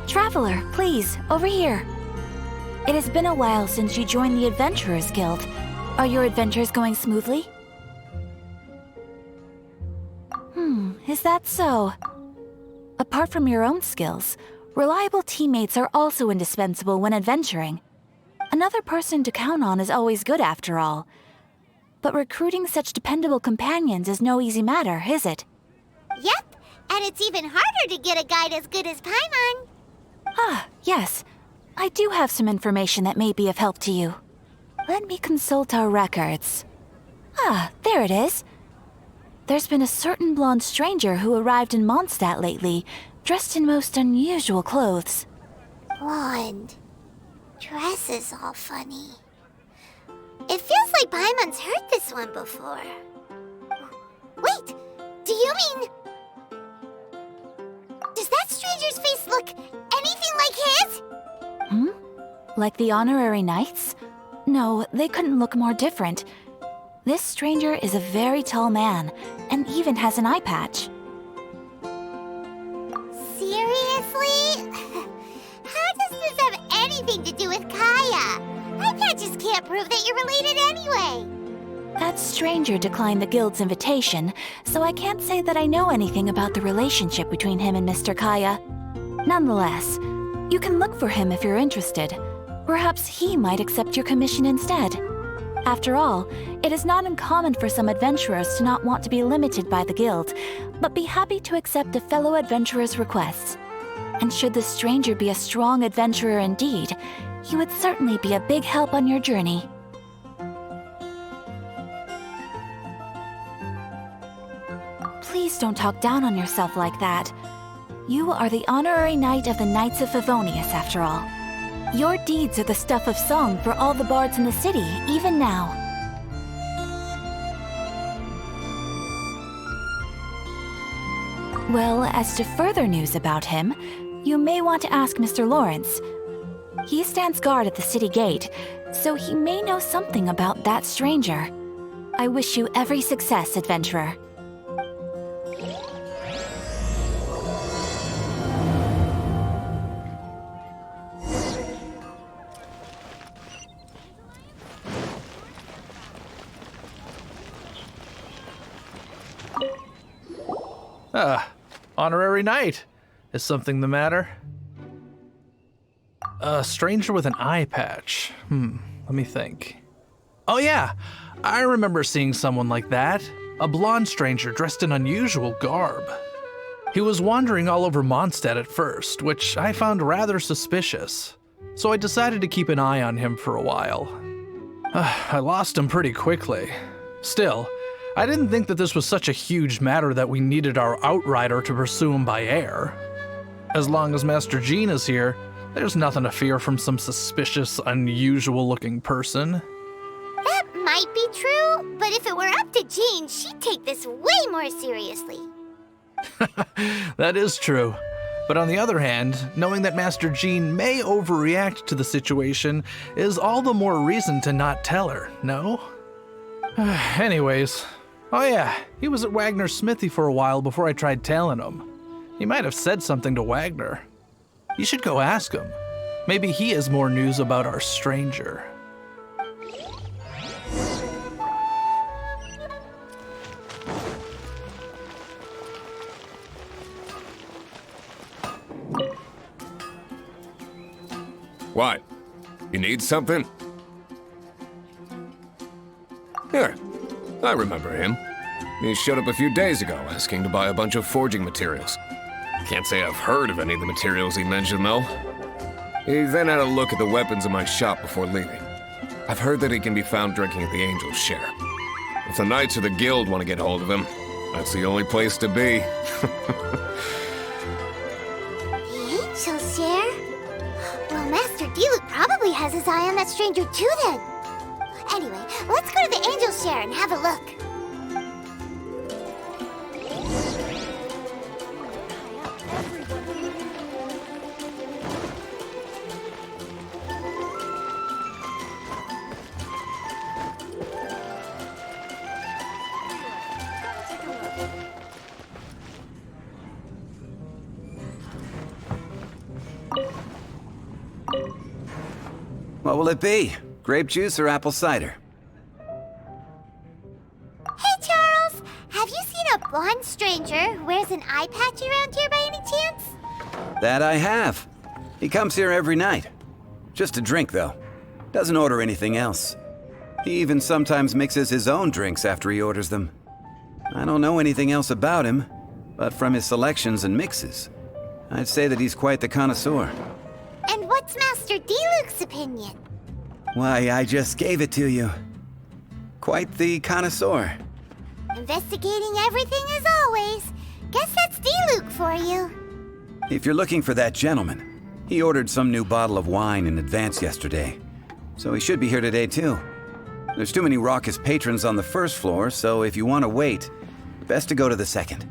Traveler, please, over here. It has been a while since you joined the Adventurers Guild. Are your adventures going smoothly? Is that so? Apart from your own skills, reliable teammates are also indispensable when adventuring. Another person to count on is always good after all. But recruiting such dependable companions is no easy matter, is it? Yep, and it's even harder to get a guide as good as Paimon. Ah, yes. I do have some information that may be of help to you. Let me consult our records. Ah, there it is. There's been a certain blonde stranger who arrived in Mondstadt lately, dressed in most unusual clothes. Blonde. Dresses all funny. It feels like Paimon's heard this one before. Wait, do you mean... Does that stranger's face look anything like his? Like the honorary knights? No, they couldn't look more different. This stranger is a very tall man, and even has an eye patch. Seriously? How does this have anything to do with Kaya? Eye patches can't prove that you're related anyway. That stranger declined the guild's invitation, so I can't say that I know anything about the relationship between him and Mr. Kaya. Nonetheless, you can look for him if you're interested. Perhaps he might accept your commission instead. After all, it is not uncommon for some adventurers to not want to be limited by the guild, but be happy to accept a fellow adventurer's requests. And should the stranger be a strong adventurer indeed, he would certainly be a big help on your journey. Please don't talk down on yourself like that. You are the honorary knight of the Knights of Favonius, after all. Your deeds are the stuff of song for all the bards in the city, even now. Well, as to further news about him, you may want to ask Mr. Lawrence. He stands guard at the city gate, so he may know something about that stranger. I wish you every success, adventurer. Honorary knight. Is something the matter? A stranger with an eye patch. Let me think. Oh yeah, I remember seeing someone like that. A blonde stranger dressed in unusual garb. He was wandering all over Mondstadt at first, which I found rather suspicious. So I decided to keep an eye on him for a while. I lost him pretty quickly. Still, I didn't think that this was such a huge matter that we needed our outrider to pursue him by air. As long as Master Jean is here, there's nothing to fear from some suspicious, unusual-looking person. That might be true, but if it were up to Jean, she'd take this way more seriously. That is true. But on the other hand, knowing that Master Jean may overreact to the situation is all the more reason to not tell her, no? Anyways, oh yeah, he was at Wagner's smithy for a while before I tried tailing him. He might have said something to Wagner. You should go ask him. Maybe he has more news about our stranger. What? You need something? Here, I remember him. He showed up a few days ago asking to buy a bunch of forging materials. Can't say I've heard of any of the materials he mentioned, though. He then had a look at the weapons in my shop before leaving. I've heard that he can be found drinking at the Angel's Share. If the Knights of the Guild want to get hold of him, that's the only place to be. The Angel's Share? Well, Master Diluc probably has his eye on that stranger too, then. Anyway, let's go to the Angel's Share and have a look. What will it be? Grape juice or apple cider? Hey, Charles! Have you seen a blonde stranger who wears an eye patch around here by any chance? That I have. He comes here every night. Just a drink, though. Doesn't order anything else. He even sometimes mixes his own drinks after he orders them. I don't know anything else about him, but from his selections and mixes, I'd say that he's quite the connoisseur. And what's Master D-Luke's opinion? Why, I just gave it to you. Quite the connoisseur. Investigating everything as always. Guess that's D-Luke for you. If you're looking for that gentleman, he ordered some new bottle of wine in advance yesterday, so he should be here today too. There's too many raucous patrons on the first floor, so if you want to wait, best to go to the second.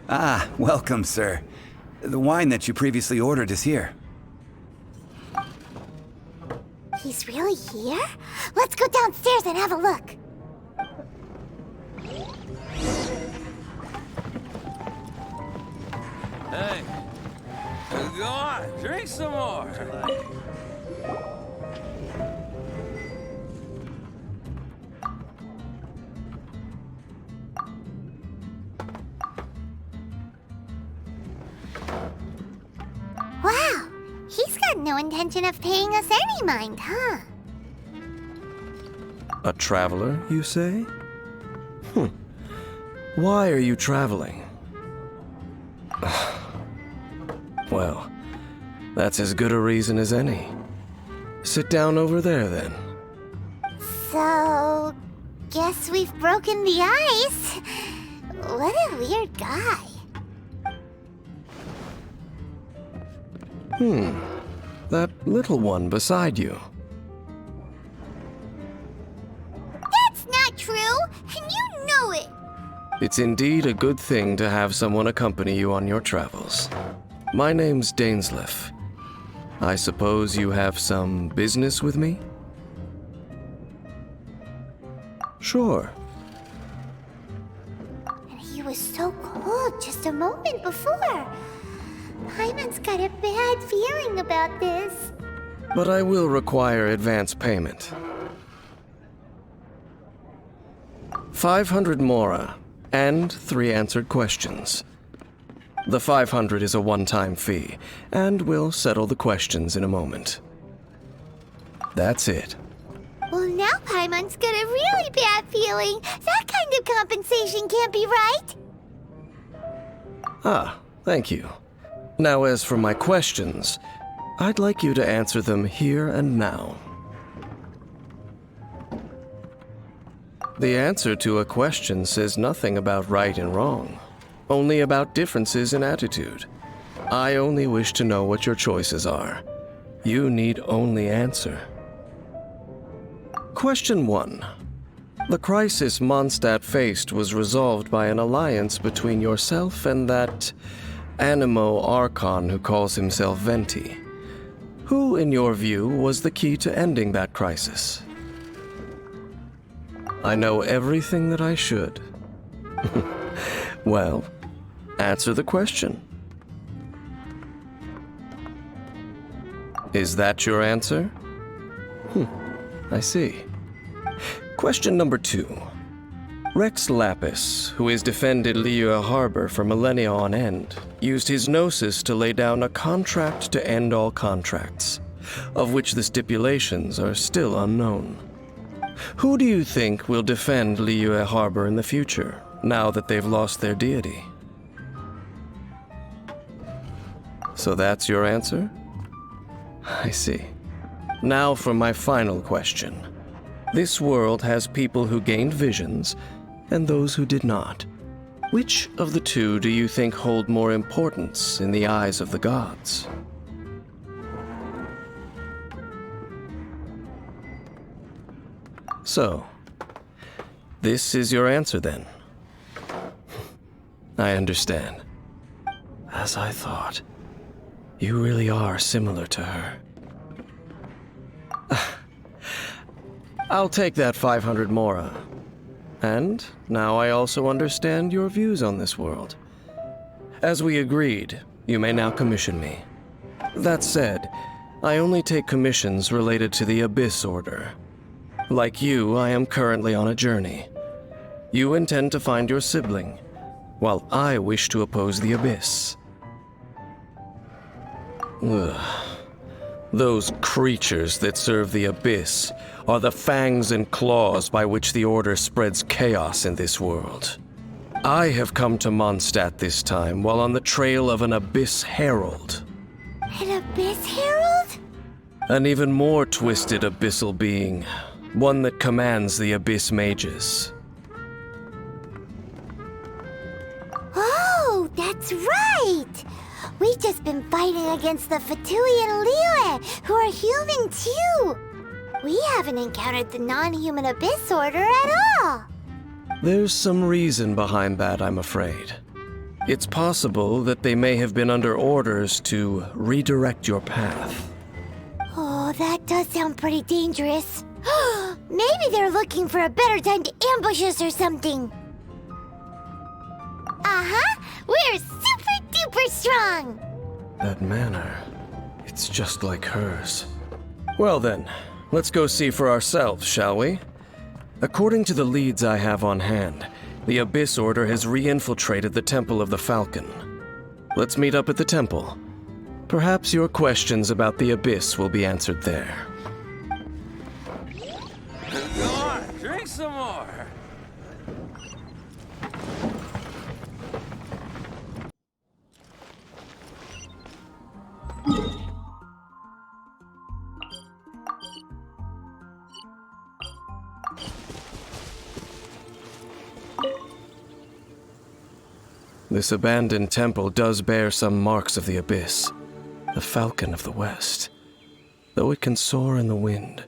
Ah, welcome, sir. The wine that you previously ordered is here. He's really here? Let's go downstairs and have a look. Hey, go on, drink some more. Wow, he's got no intention of paying us any mind, huh? A traveler, you say? Why are you traveling? Well, that's as good a reason as any. Sit down over there, then. So, guess we've broken the ice. What a weird guy. That little one beside you. That's not true, and you know it. It's indeed a good thing to have someone accompany you on your travels. My name's Dainsleif. I suppose you have some business with me? Sure. And he was so cold just a moment before. Paimon's got a bad feeling about this. But I will require advance payment. 500 mora, and 3 answered questions. The 500 is a one-time fee, and we'll settle the questions in a moment. That's it. Well, now Paimon's got a really bad feeling. That kind of compensation can't be right. Ah, thank you. Now, as for my questions, I'd like you to answer them here and now. The answer to a question says nothing about right and wrong, only about differences in attitude. I only wish to know what your choices are. You need only answer. Question 1. The crisis Mondstadt faced was resolved by an alliance between yourself and that Animo Archon who calls himself Venti. Who, in your view, was the key to ending that crisis? I know everything that I should. Well, answer the question. Is that your answer? I see. Question number 2. Rex Lapis, who has defended Liyue Harbor for millennia on end, used his gnosis to lay down a contract to end all contracts, of which the stipulations are still unknown. Who do you think will defend Liyue Harbor in the future, now that they've lost their deity? So that's your answer? I see. Now for my final question. This world has people who gained visions and those who did not. Which of the two do you think hold more importance in the eyes of the gods? So, this is your answer then? I understand. As I thought, you really are similar to her. I'll take that 500 mora. And now I also understand your views on this world. As we agreed, you may now commission me. That said, I only take commissions related to the Abyss Order. Like you, I am currently on a journey. You intend to find your sibling, while I wish to oppose the Abyss. Ugh. Those creatures that serve the Abyss are the fangs and claws by which the Order spreads chaos in this world. I have come to Mondstadt this time while on the trail of an Abyss Herald. An Abyss Herald? An even more twisted abyssal being, one that commands the Abyss Mages. Oh, that's right! We've just been fighting against the Fatui and Liyue, who are human too! We haven't encountered the non-human Abyss Order at all! There's some reason behind that, I'm afraid. It's possible that they may have been under orders to redirect your path. Oh, that does sound pretty dangerous. Maybe they're looking for a better time to ambush us or something. Uh-huh! We're super duper strong! That manner, it's just like hers. Well then, let's go see for ourselves, shall we? According to the leads I have on hand, the Abyss Order has re-infiltrated the Temple of the Falcon. Let's meet up at the temple. Perhaps your questions about the Abyss will be answered there. Go on, drink some more. This abandoned temple does bear some marks of the Abyss, the Falcon of the West. Though it can soar in the wind,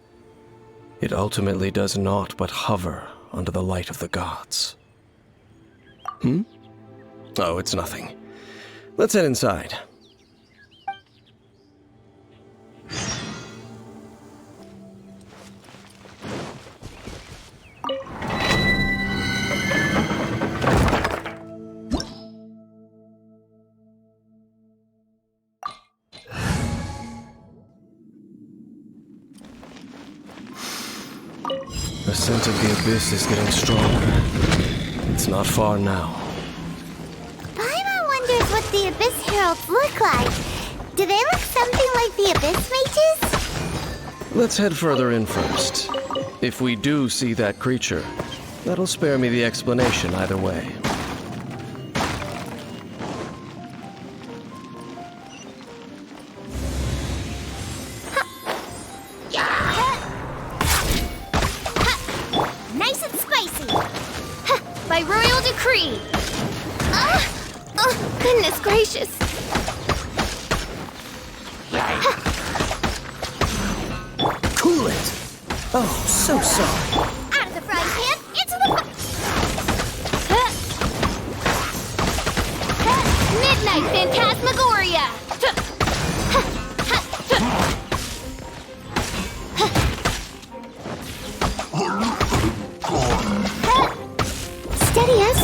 it ultimately does naught but hover under the light of the gods. Oh, it's nothing. Let's head inside. The scent of the Abyss is getting stronger. It's not far now. Paimon wonders what the Abyss Heralds look like. Do they look something like the Abyss Mages? Let's head further in first. If we do see that creature, that'll spare me the explanation either way. Nice and spicy! By royal decree! Oh, goodness gracious! Cool it! Oh, so sorry. Out of the frying pan, into the Midnight Phantasmagoria! Steady us!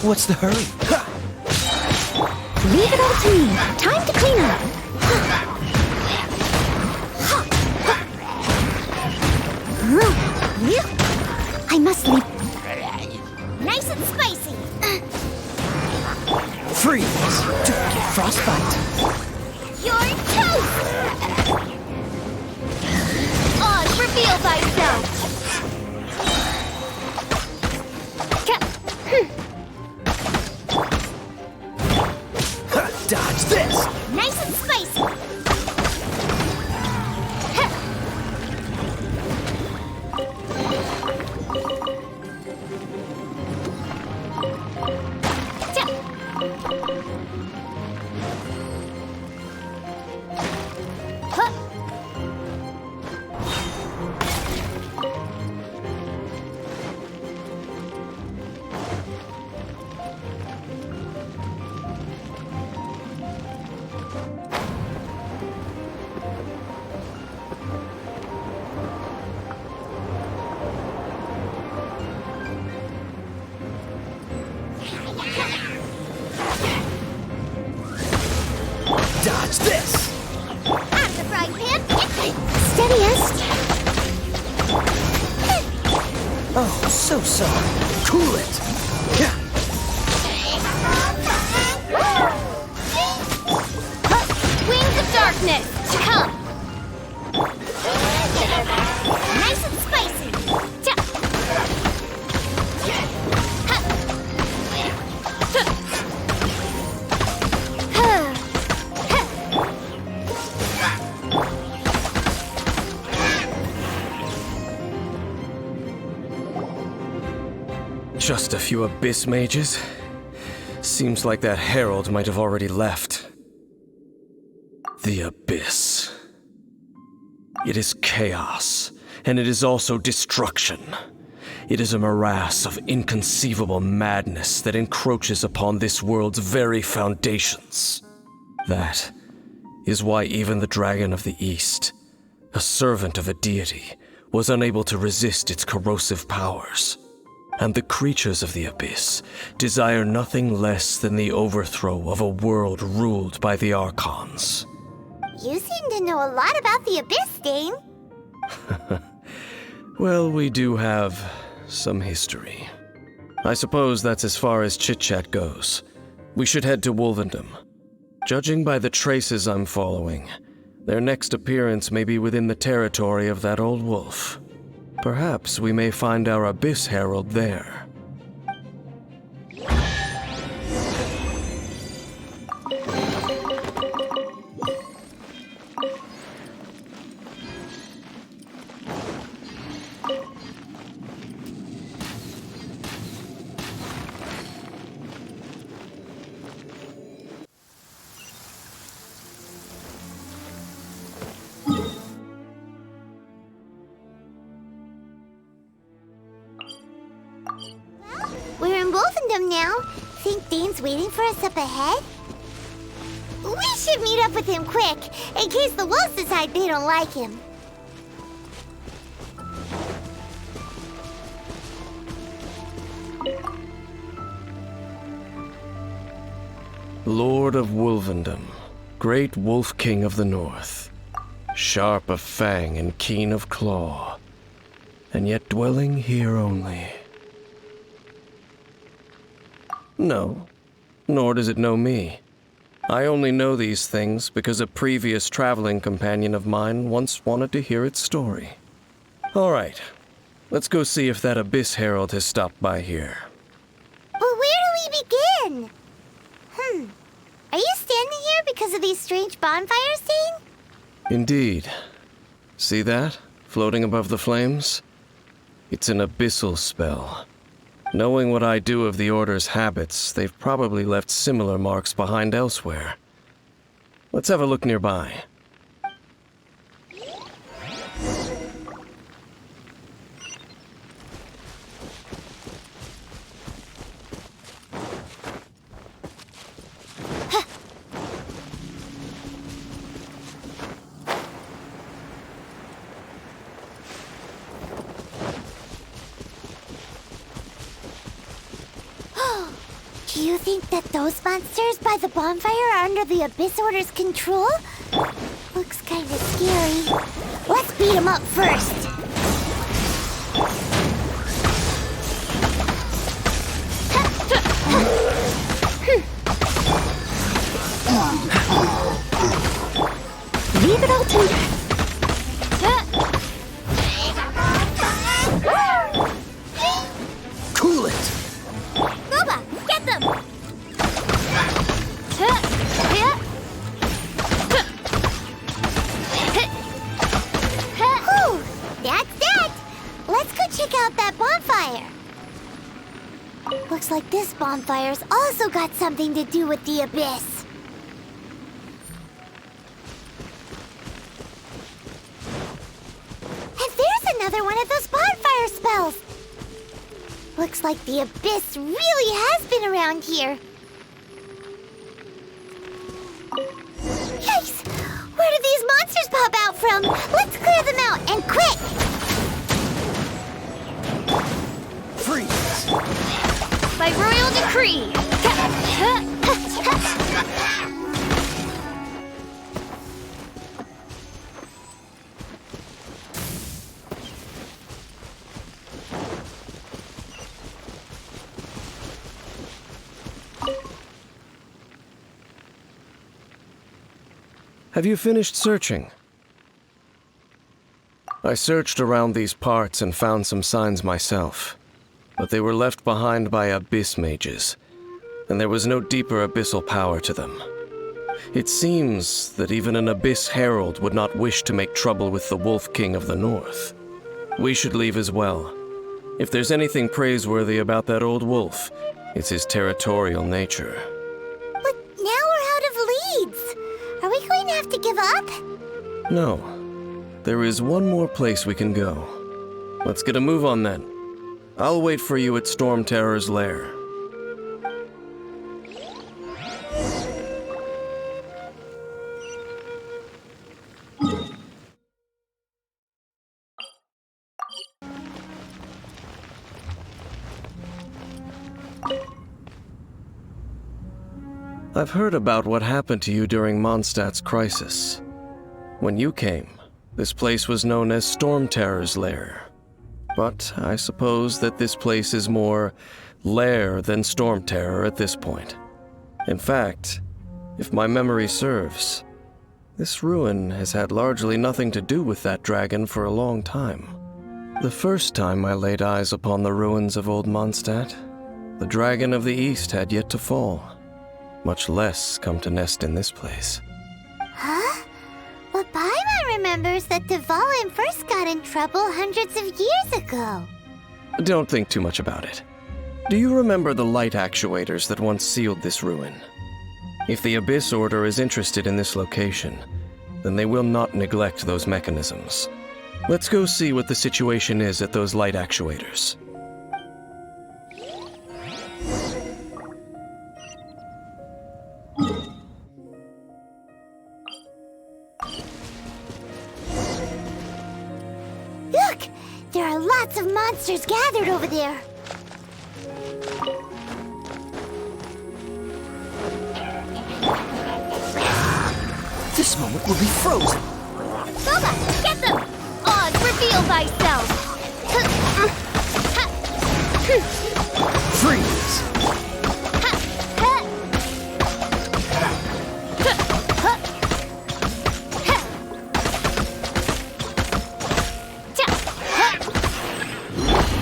What's the hurry? Leave it all to me. Time to clean up. I must leave. Nice and spicy. Freeze! To get frostbite. You're toast! Oz, reveal thyself! Dodge this! Nice and spicy! so sorry. Cool it. Yeah. Wings of darkness, come! Nice and spicy! Just a few abyss mages? Seems like that herald might have already left. The abyss. It is chaos, and it is also destruction. It is a morass of inconceivable madness that encroaches upon this world's very foundations. That is why even the Dragon of the East, a servant of a deity, was unable to resist its corrosive powers. And the creatures of the abyss desire nothing less than the overthrow of a world ruled by the Archons. You seem to know a lot about the Abyss, Dane. Well, we do have some history. I suppose that's as far as chit-chat goes. We should head to Wolvendom. Judging by the traces I'm following, their next appearance may be within the territory of that old wolf. Perhaps we may find our Abyss Herald there. We're in Wolfendom now. Think Dane's waiting for us up ahead? We should meet up with him quick, in case the wolves decide they don't like him. Lord of Wolvendom, great Wolf King of the North, sharp of fang and keen of claw, and yet dwelling here only. No, nor does it know me. I only know these things because a previous traveling companion of mine once wanted to hear its story. All right, let's go see if that Abyss Herald has stopped by here. But where do we begin? Are you standing here because of these strange bonfires, Dane? Indeed. See that, floating above the flames? It's an abyssal spell. Knowing what I do of the Order's habits, they've probably left similar marks behind elsewhere. Let's have a look nearby. Do you think that those monsters by the bonfire are under the Abyss Order's control? Looks kinda scary. Let's beat them up first. Leave it all to me. Cool it. Bough, get them! Whew, that's that! Let's go check out that bonfire. Looks like this bonfire's also got something to do with the Abyss. And there's another one of those bonfire spells! Looks like the Abyss really has been around here. Yikes! Where did these monsters pop out from? Let's clear them out, and quick! Freeze. By royal decree! Have you finished searching? I searched around these parts and found some signs myself, but they were left behind by abyss mages, and there was no deeper abyssal power to them. It seems that even an abyss herald would not wish to make trouble with the Wolf King of the North. We should leave as well. If there's anything praiseworthy about that old wolf, it's his territorial nature. But now we're out of leads. Are we going to have to give up? No. There is one more place we can go. Let's get a move on then. I'll wait for you at Storm Terror's lair. I've heard about what happened to you during Mondstadt's crisis. When you came, this place was known as Storm Terror's lair. But I suppose that this place is more lair than Storm Terror at this point. In fact, if my memory serves, this ruin has had largely nothing to do with that dragon for a long time. The first time I laid eyes upon the ruins of old Mondstadt, the dragon of the East had yet to fall, much less come to nest in this place. Huh? But Paimon remembers that Dvalin first got in trouble hundreds of years ago. Don't think too much about it. Do you remember the light actuators that once sealed this ruin? If the Abyss Order is interested in this location, then they will not neglect those mechanisms. Let's go see what the situation is at those light actuators. Look! There are lots of monsters gathered over there. This moment will be frozen. Bough, get them! Oz, reveal thyself! Freeze!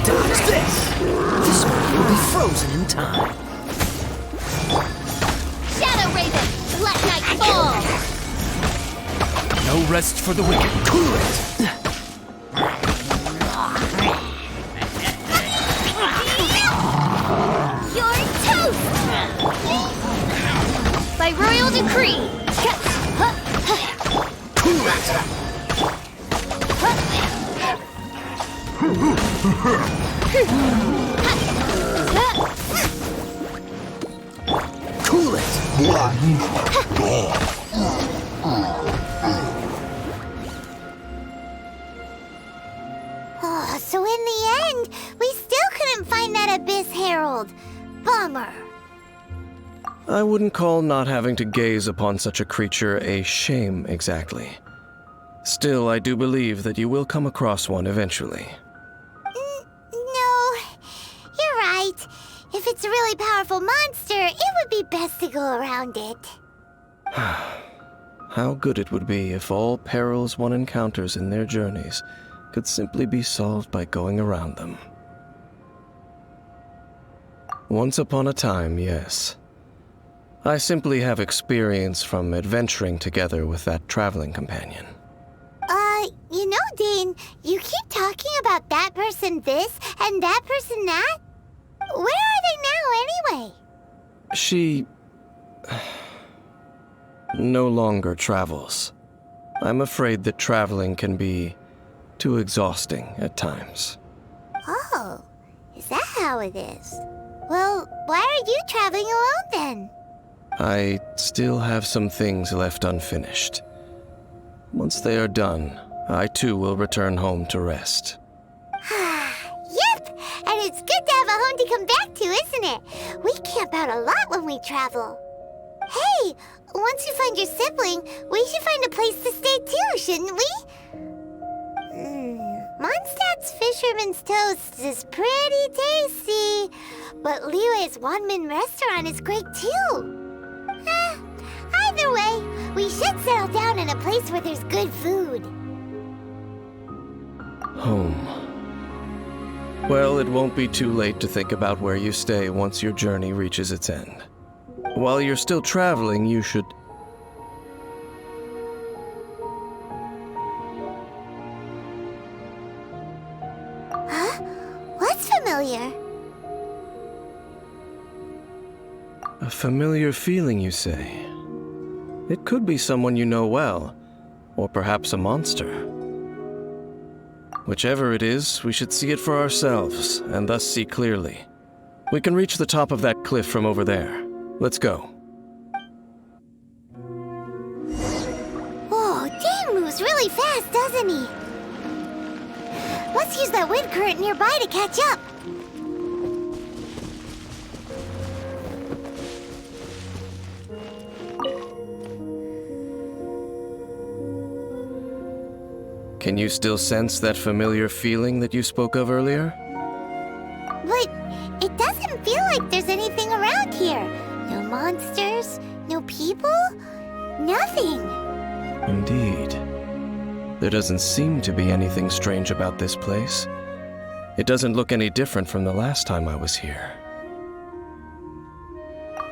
Dodge this! This moment will be frozen in time. Shadow Raven, let night fall! No rest for the wicked. Cool it! You're toast! By royal decree! Cool it! Cool it! Oh, so in the end, we still couldn't find that Abyss Herald. Bummer. I wouldn't call not having to gaze upon such a creature a shame exactly. Still, I do believe that you will come across one eventually. No, you're right. If it's a really powerful monster, it would be best to go around it. How good it would be if all perils one encounters in their journeys could simply be solved by going around them. Once upon a time, yes. I simply have experience from adventuring together with that traveling companion. You know, Dane, you keep talking about that person this and that person that. Where are they now, anyway? She no longer travels. I'm afraid that traveling can be too exhausting at times. Oh, is that how it is? Well, why are you traveling alone then? I still have some things left unfinished. Once they are done, I too will return home to rest. Yep, and it's good to have a home to come back to, isn't it? We camp out a lot when we travel. Hey, once you find your sibling, we should find a place to stay too, shouldn't we? Mondstadt's Fisherman's Toast is pretty tasty, but Liyue's one-man restaurant is great too. Either way, We should settle down in a place where there's good food. Home. Well, it won't be too late to think about where you stay once your journey reaches its end. While you're still traveling, you should... Huh? What's familiar? A familiar feeling, you say? It could be someone you know well, or perhaps a monster. Whichever it is, we should see it for ourselves, and thus see clearly. We can reach the top of that cliff from over there. Let's go. Whoa, Dane moves really fast, doesn't he? Let's use that wind current nearby to catch up. Can you still sense that familiar feeling that you spoke of earlier? But it doesn't feel like there's anything around here. No monsters, no people, nothing. Indeed. There doesn't seem to be anything strange about this place. It doesn't look any different from the last time I was here.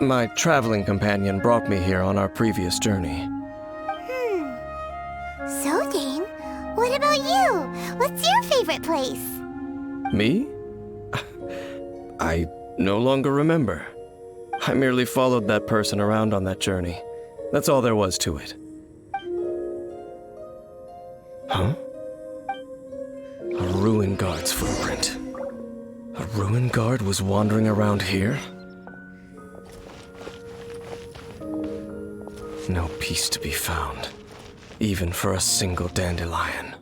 My traveling companion brought me here on our previous journey. So, Dane, what about you? What's your favorite place? Me? I no longer remember. I merely followed that person around on that journey. That's all there was to it. Huh? A ruin guard's footprint. A ruin guard was wandering around here? No peace to be found, even for a single dandelion.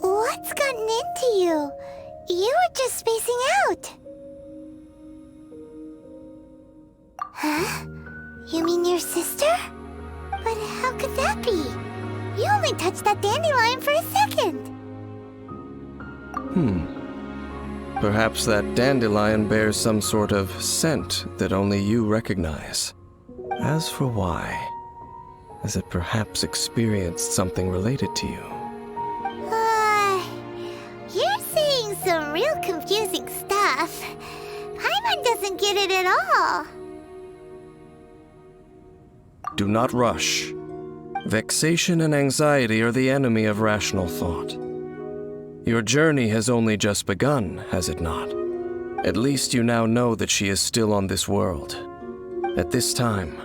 What's gotten into you? You were just spacing out. Huh? You mean your sister? But how could that be? You only touched that dandelion for a second. Perhaps that dandelion bears some sort of scent that only you recognize. As for why, has it perhaps experienced something related to you? You're saying some real confusing stuff. Paimon doesn't get it at all. Do not rush. Vexation and anxiety are the enemy of rational thought. Your journey has only just begun, has it not? At least you now know that she is still on this world. At this time,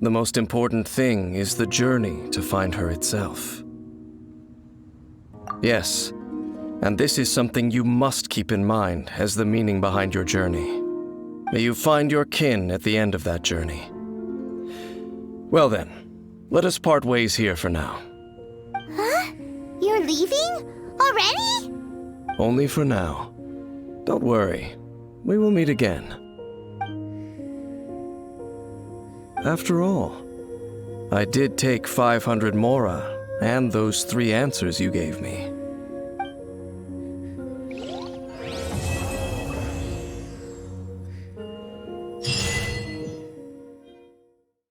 the most important thing is the journey to find her itself. Yes, and this is something you must keep in mind as the meaning behind your journey. May you find your kin at the end of that journey. Well then, let us part ways here for now. Huh? You're leaving? Already? Only for now. Don't worry, we will meet again. After all, I did take 500 mora and those 3 answers you gave me.